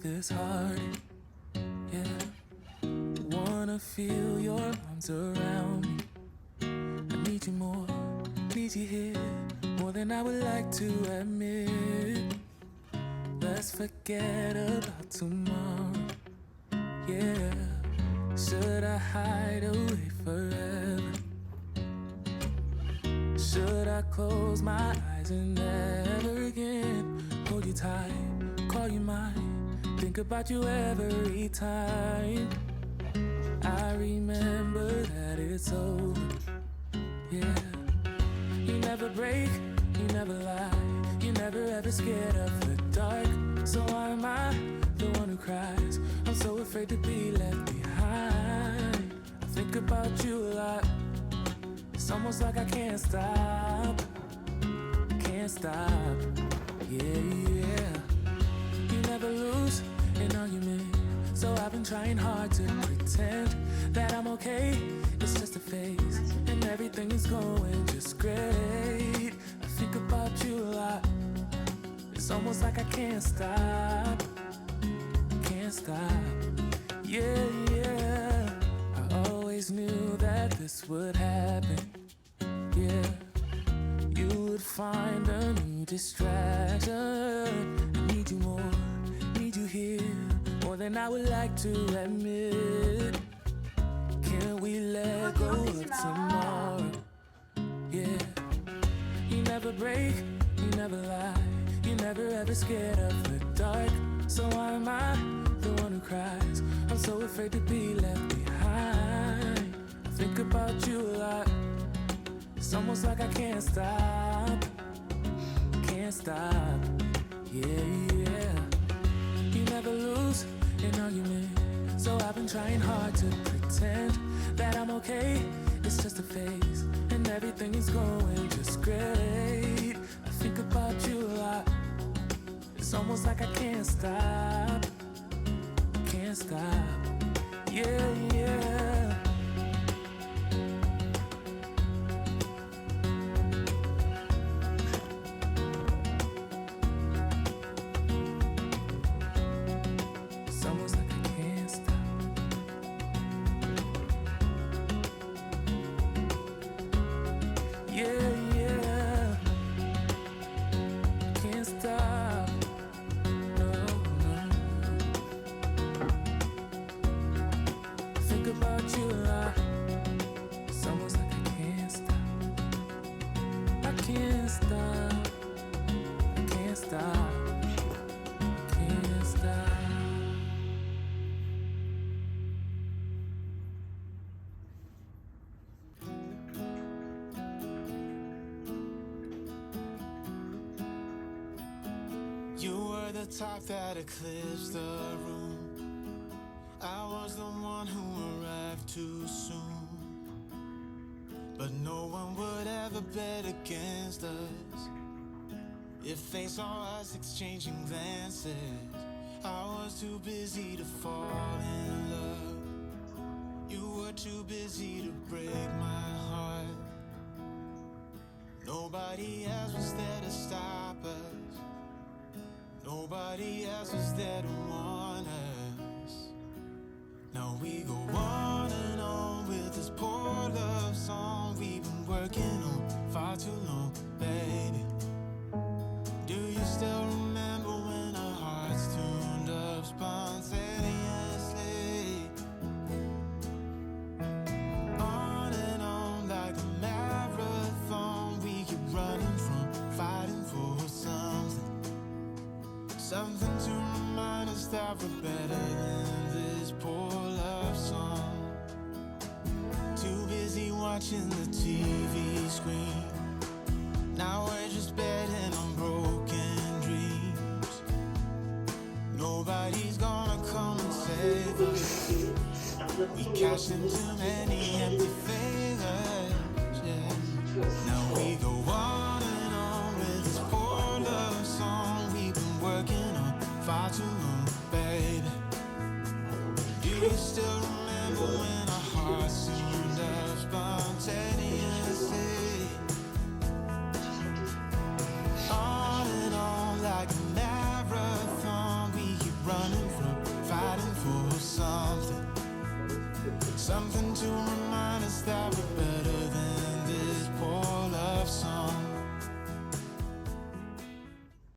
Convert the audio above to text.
this hard, yeah. Wanna feel your arms around me. I need you more, need you here, more than I would like to admit. Let's forget about tomorrow, yeah. Should I hide away forever? Should I close my eyes and never again hold you tight, call you mine, think about you every time? I remember that it's over, yeah. You never break, you never lie, you never ever scared of the dark. So why am I the one who cries? I'm so afraid to be left behind. I think about you a lot. It's almost like I can't stop, yeah, yeah. You never lose an argument, so I've been trying hard to pretend that I'm okay. It's just a phase, and everything is going just great. I think about you a lot. It's almost like I can't stop, yeah, yeah. I always knew that this would happen, yeah. You would find a new distraction. I need you more, need you here, more than I would like to admit. Can we let go of tomorrow? Yeah. You never break, you never lie, you never ever scared of the dark. So why am I the one who cries? I'm so afraid to be left behind. I think about you a lot. It's almost like I can't stop, yeah, yeah. You never lose an argument, so I've been trying hard to pretend that I'm okay. It's just a phase, and everything is going just great. I think about you a lot. It's almost like I can't stop, yeah, yeah. You were the top that eclipsed the room. I was the one who arrived too soon. But no one would ever bet against us. If they saw us exchanging glances, I was too busy to fall in love. You were too busy to break my heart. Nobody else was there to stop us. Nobody else was there to warn us. Now we go on and on with this poor love song we've been working on far too long, baby. Do you still remember when our hearts tuned up spontaneously? On and on like a marathon, we keep running from fighting for something. Something to remind us that we're better than this poor love song. Too busy watching the TV screen. Now we're just betting on broken dreams. Nobody's gonna come and save us. We cashed in too many empty favors, yeah. Now we go on and on with this poor love song we've been working on far too long, baby. Do you still remember when our hearts tuned up spontaneously? On and on like a marathon, we keep running from Something to remind us that we're better.